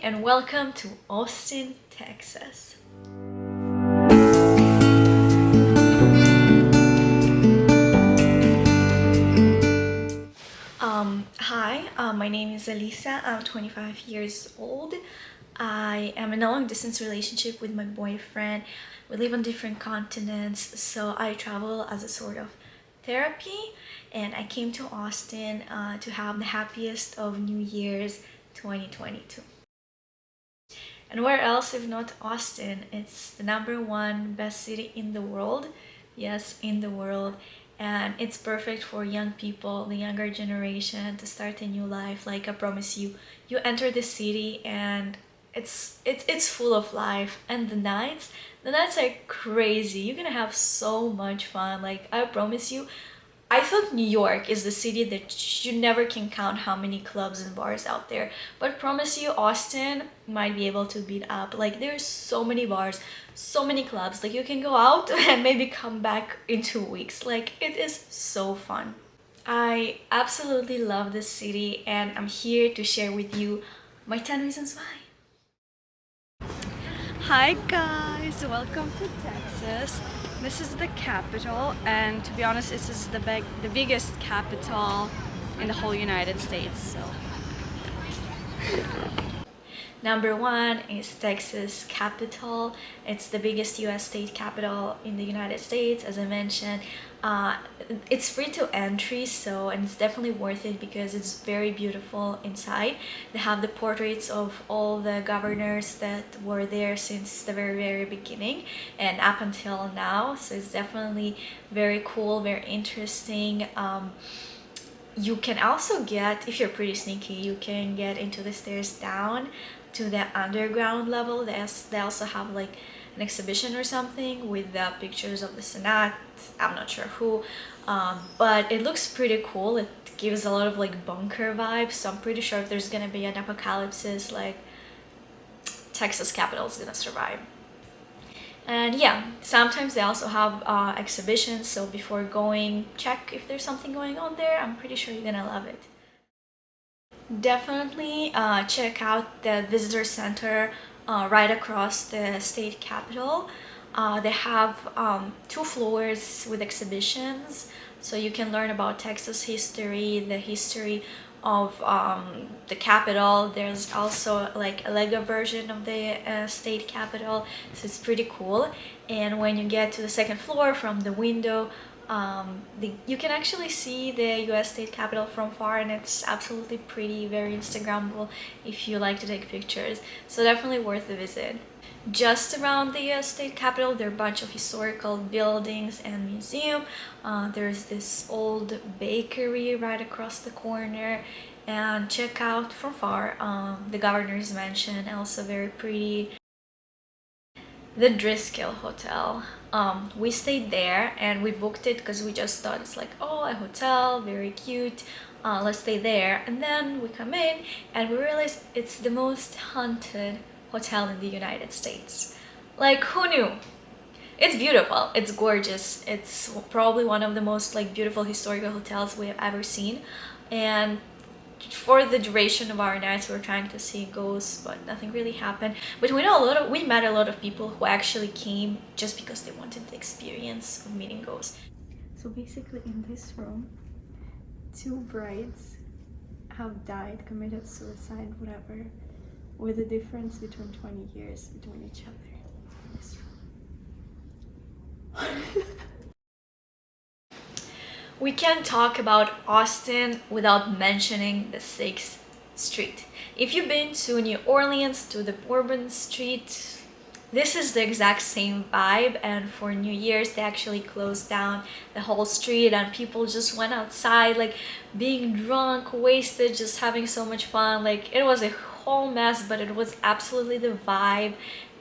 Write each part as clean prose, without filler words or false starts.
and welcome to Austin, Texas. Hi, my name is Elisa. I'm 25 years old. I am in a long distance relationship with my boyfriend. We live on different continents, so I travel as a sort of therapy, and I came to Austin to have the happiest of New Year's 2022. And where else if not Austin? It's the #1 best city in the world. Yes, in the world. And it's perfect for young people, the younger generation, to start a new life. Like I promise you, you enter the city and it's full of life. And the nights are crazy. You're gonna have so much fun. Like I promise you, I thought New York is the city that you never can count how many clubs and bars out there. But promise you, Austin might be able to beat up. Like there's so many bars, so many clubs. Like you can go out and maybe come back in 2 weeks. Like it is so fun. I absolutely love this city and I'm here to share with you my 10 reasons why. Hi guys, welcome to Texas. This is the capital, and to be honest, this is the biggest capital in the whole United States. So #1 is Texas capital. It's the biggest US state capital in the United States, as I mentioned. It's free to entry, and it's definitely worth it because it's very beautiful inside. They have the portraits of all the governors that were there since the very beginning and up until now, so it's definitely very cool, very interesting. You can also get, if you're pretty sneaky, you can get into the stairs down to the underground level. They also have like an exhibition or something with the pictures of the Senate. I'm not sure who, but it looks pretty cool. It gives a lot of like bunker vibes, so I'm pretty sure if there's gonna be an apocalypse, like Texas Capitol is gonna survive. And yeah, sometimes they also have exhibitions, so before going, check if there's something going on there. I'm pretty sure you're gonna love it. Definitely check out the visitor center right across the state capitol. They have 2 floors with exhibitions, so you can learn about Texas history, the history of the capital. There's also like a Lego version of the state capitol, so it's pretty cool. And when you get to the 2nd floor from the window, you can actually see the US state capitol from far, and it's absolutely pretty, very Instagrammable if you like to take pictures, so definitely worth a visit. Just around the state capitol, there are a bunch of historical buildings and museum. There's this old bakery right across the corner, and check out from far the governor's mansion, also very pretty. The Driskill Hotel. We stayed there and we booked it because we just thought it's like, oh, a hotel, very cute, let's stay there. And then we come in and we realize it's the most haunted hotel in the United States. Like, who knew? It's beautiful, it's gorgeous, it's probably one of the most like beautiful historical hotels we have ever seen. And for the duration of our nights, we were trying to see ghosts, but nothing really happened. But we met a lot of people who actually came just because they wanted the experience of meeting ghosts. So basically, in this room, 2 brides have died, committed suicide, whatever, with a difference between 20 years between each other. In this room. We can't talk about Austin without mentioning the 6th Street. If you've been to New Orleans, to the Bourbon Street, this is the exact same vibe, and for New Year's they actually closed down the whole street and people just went outside like being drunk, wasted, just having so much fun. Like it was a whole mess, but it was absolutely the vibe.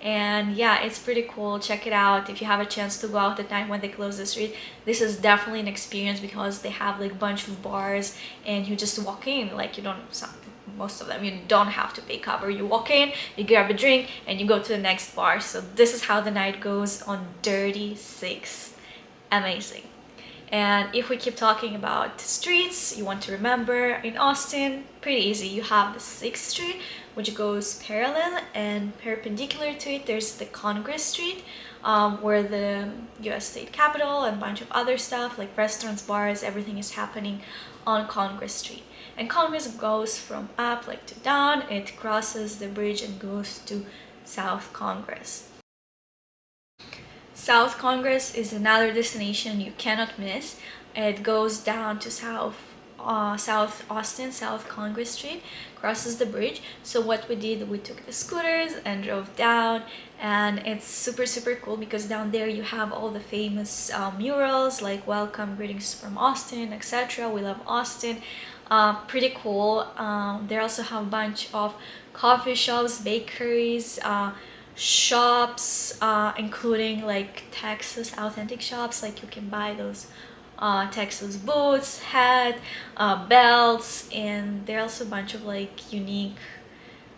And yeah, it's pretty cool. Check it out if you have a chance to go out at night when they close the street. This is definitely an experience because they have like a bunch of bars and you just walk in, like you don't, most of them you don't have to pay cover. You walk in, you grab a drink, and you go to the next bar. So this is how the night goes on Dirty Six. Amazing. And if we keep talking about streets you want to remember in Austin, pretty easy. You have the 6th Street, which goes parallel, and perpendicular to it there's the Congress Street, where the US state capitol and a bunch of other stuff like restaurants, bars, everything is happening on Congress Street. And Congress goes from up like to down, it crosses the bridge and goes to South Congress. South Congress is another destination you cannot miss. It goes down to South Austin, South Congress Street, crosses the bridge. So what we did, we took the scooters and drove down, and it's super cool because down there you have all the famous murals like welcome, greetings from Austin, etc. We love Austin. Pretty cool. They also have a bunch of coffee shops, bakeries, shops, including like Texas authentic shops, like you can buy those Texas boots, hat, belts, and there are also a bunch of like unique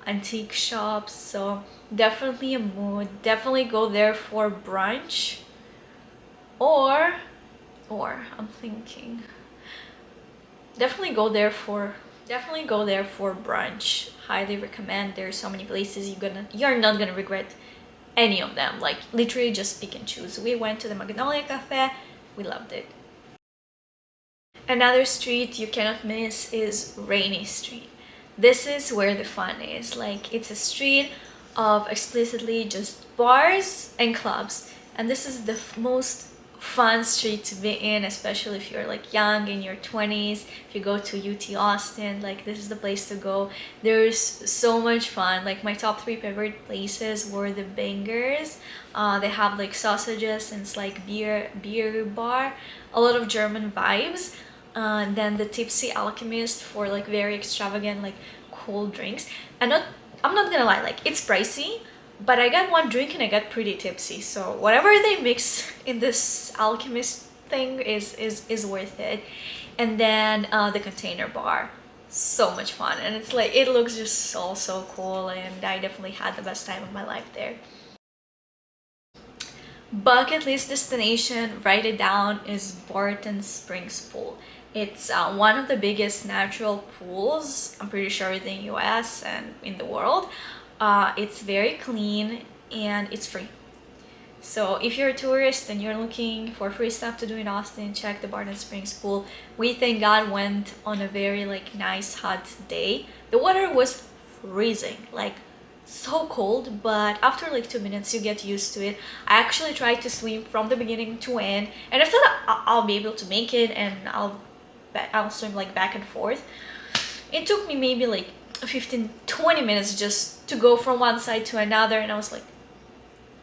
antique shops. So definitely a mood. Definitely go there for brunch, or I'm thinking definitely go there for brunch. Highly recommend. There's so many places you're not gonna regret any of them. Like literally just pick and choose. We went to the Magnolia Cafe, we loved it. Another street you cannot miss is Rainey Street. This is where the fun is. Like it's a street of explicitly just bars and clubs, and this is the most fun street to be in, especially if you're like young in your 20s. If you go to UT Austin, like this is the place to go. There's so much fun. Like my top 3 favorite places were the Bangers. They have like sausages and it's like beer bar, a lot of German vibes. Then the Tipsy Alchemist for like very extravagant like cool drinks. And I'm not gonna lie, like it's pricey, but I got one drink and I got pretty tipsy, so whatever they mix in this alchemist thing is worth it. And then the Container Bar, so much fun, and it's like it looks just so cool, and I definitely had the best time of my life there. Bucket list destination, write it down, is Barton Springs Pool. It's one of the biggest natural pools, I'm pretty sure, in the US and in the world. It's very clean and it's free. So if you're a tourist and you're looking for free stuff to do in Austin, check the Barton Springs Pool. We, thank God, went on a very like nice hot day. The water was freezing, like so cold, but after like 2 minutes you get used to it. I actually tried to swim from the beginning to end, and I thought I'll be able to make it, and I'll swim like back and forth. It took me maybe like 15-20 minutes just to go from one side to another, and I was like,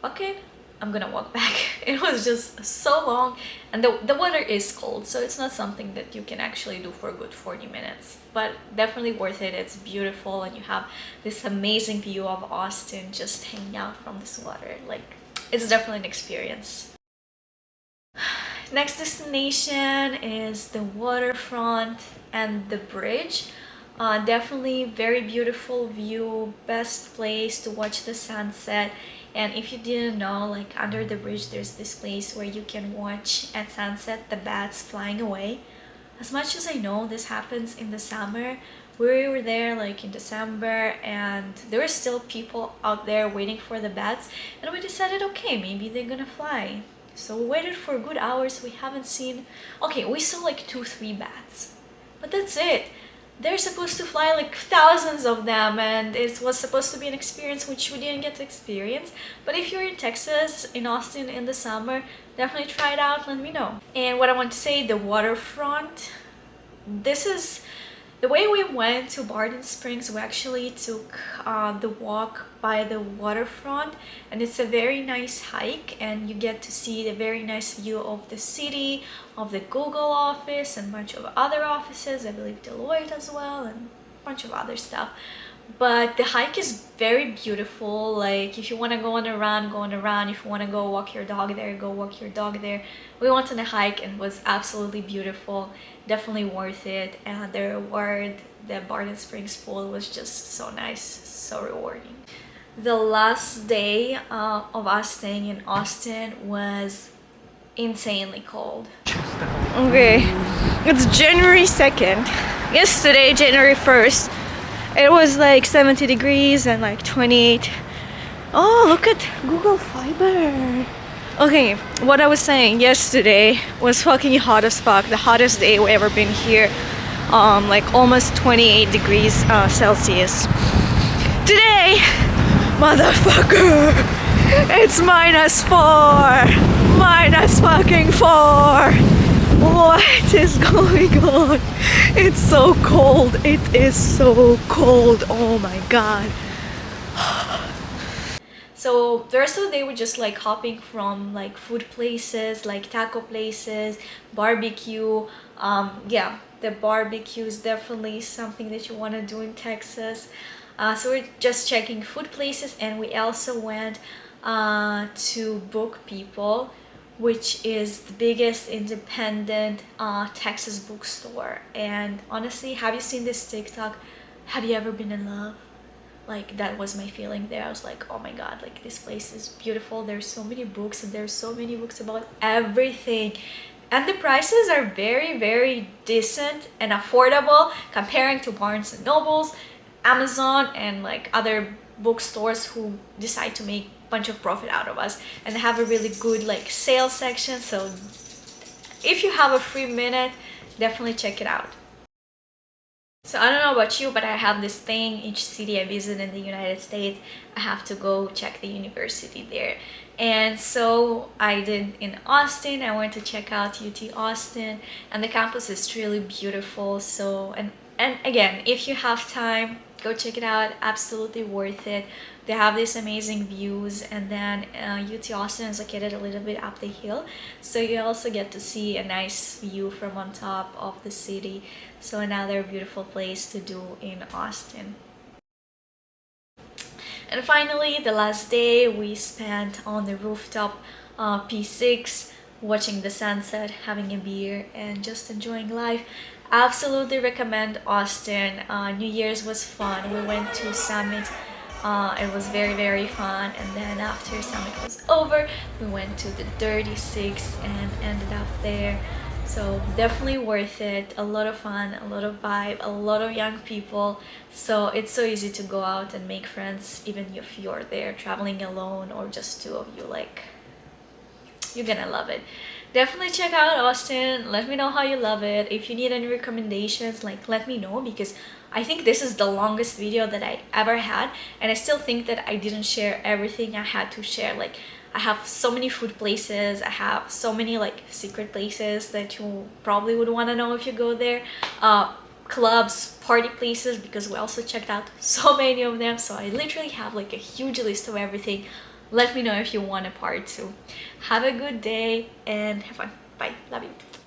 okay, I'm gonna walk back. It was just so long, and the water is cold, so it's not something that you can actually do for a good 40 minutes, but definitely worth it. It's beautiful, and you have this amazing view of Austin just hanging out from this water. Like, it's definitely an experience. Next destination is the waterfront and the bridge. Definitely very beautiful view, best place to watch the sunset. And if you didn't know, like under the bridge there's this place where you can watch at sunset the bats flying away. As much as I know this happens in the summer, we were there like in December and there were still people out there waiting for the bats, and we decided, okay, maybe they're gonna fly. So we waited for good hours. We haven't seen, okay, we saw like 2-3 bats, but that's it. They're supposed to fly like thousands of them, and it was supposed to be an experience which we didn't get to experience. But if you're in Texas, in Austin in the summer, definitely try it out, let me know. And what I want to say, the waterfront, this is the way we went to Barton Springs. We actually took the walk by the waterfront, and it's a very nice hike, and you get to see the very nice view of the city, of the Google office and a bunch of other offices, I believe Deloitte as well, and a bunch of other stuff. But the hike is very beautiful. Like if you want to go on a run, go on a run. If you want to go walk your dog there, go walk your dog there. We went on a hike and it was absolutely beautiful. Definitely worth it. And the reward, the Barton Springs pool, was just so nice, so rewarding. The last day of us staying in Austin was insanely cold. Okay, it's January 2nd. Yesterday, January 1st, It was like 70 degrees and like 28. Oh, look at Google Fiber. Okay, what I was saying, yesterday was fucking hot as fuck. The hottest day we ever been here. Like almost 28 degrees Celsius. Today, motherfucker, it's -4. -4. What is going on? It's so cold. It is so cold. Oh my god. So the rest of the day we're just like hopping from like food places, like taco places, barbecue. Yeah, the barbecue is definitely something that you want to do in Texas. So we're just checking food places, and we also went to BookPeople, which is the biggest independent Texas bookstore. And honestly, have you seen this TikTok? Have you ever been in love? Like, that was my feeling there. I was like, oh my god, like this place is beautiful. There's so many books, and there's so many books about everything, and the prices are very, very decent and affordable comparing to Barnes and Nobles, Amazon, and like other bookstores who decide to make a bunch of profit out of us. And they have a really good like sales section, so if you have a free minute, definitely check it out. So I don't know about you, but I have this thing, each city I visit in the United States, I have to go check the university there. And so I did in Austin. I went to check out UT Austin, and the campus is really beautiful. So, and again, if you have time, go check it out. Absolutely worth it. They have these amazing views, and then UT Austin is located a little bit up the hill, so you also get to see a nice view from on top of the city. So another beautiful place to do in Austin. And finally, the last day we spent on the rooftop P6, watching the sunset, having a beer, and just enjoying life. Absolutely recommend Austin. New Year's was fun. We went to Summit. It was very, very fun. And then after Summit was over, we went to the Dirty Six and ended up there. So definitely worth it. A lot of fun, a lot of vibe, a lot of young people. So it's so easy to go out and make friends, even if you're there traveling alone or just two of you. Like, you're gonna love it. Definitely check out Austin. Let me know how you love it. If you need any recommendations, like, let me know, because I think this is the longest video that I ever had, and I still think that I didn't share everything I had to share. Like, I have so many food places, I have so many like secret places that you probably would want to know if you go there, clubs, party places, because we also checked out so many of them. So I literally have like a huge list of everything. Let me know if you want a part 2. Have a good day and have fun. Bye. Love you.